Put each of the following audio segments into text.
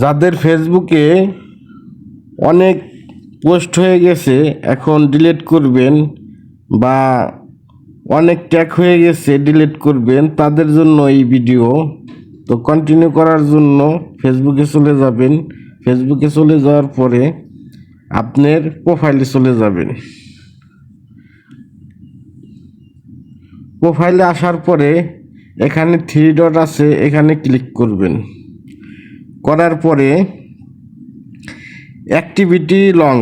যাদের ফেসবুকে অনেক পোস্ট হয়ে গেছে এখন ডিলিট করবেন, বা অনেক ট্যাগ হয়ে গেছে ডিলিট করবেন, তাদের জন্য এই ভিডিও। তো কন্টিনিউ করার জন্য ফেসবুকে চলে যাবেন। ফেসবুকে চলে যাওয়ার পরে আপনার প্রোফাইলে চলে যাবেন। প্রোফাইলে আসার পরে এখানে থ্রি ডট আছে, এখানে ক্লিক করবেন। করার পরে অ্যাক্টিভিটি লং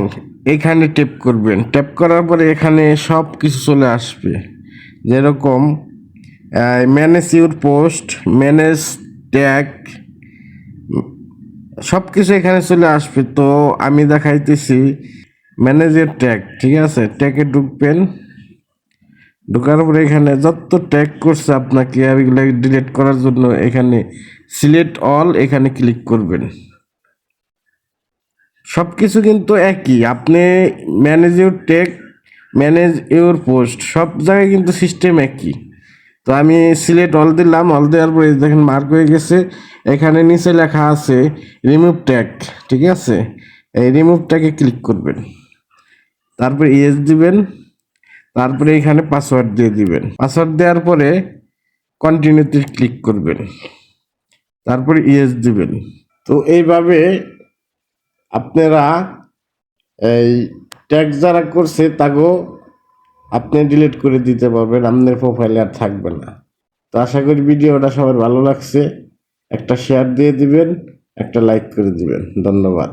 এখানে ট্যাপ করবেন। ট্যাপ করার পরে এখানে সব কিছু চলে আসবে, যেরকম manage your post, manage tag, সব কিছু এখানে চলে আসবে। তো আমি দেখাইতেছি ম্যানেজের ট্যাগ, ঠিক আছে। ট্যাগে ঢুকবেন, ঢোকার পরে এখানে যত ট্যাগ করছে আপনাকে এগুলো ডিলিট করার জন্য এখানে সিলেক্ট অল এখানে ক্লিক করবেন। সব কিছু কিন্তু একই, আপনি manage your tag, manage your post, সব জায়গায় কিন্তু সিস্টেম একই। তো আমি সিলেক্ট অল দিলাম, অল দেওয়ার পরে দেখেন মার্ক হয়ে গেছে। এখানে নিচে লেখা আছে রিমুভ ট্যাগ, ঠিক আছে। এই রিমুভ ট্যাগে ক্লিক করবেন, তারপরে ইয়েস দিবেন, তারপরে এখানে পাসওয়ার্ড দিয়ে দিবেন। পাসওয়ার্ড দেওয়ার পরে কন্টিনিউতে ক্লিক করবেন, তারপরে ইয়েস দিবেন। তো এইভাবে আপনারা এই ট্যাগ যারা করছে তাকেও আপনি ডিলিট করে দিতে পারবেন, আপনার প্রোফাইলে আর থাকবে না। তো আশা করি ভিডিওটা সবার ভালো লাগছে। একটা শেয়ার দিয়ে দিবেন, একটা লাইক করে দিবেন। ধন্যবাদ।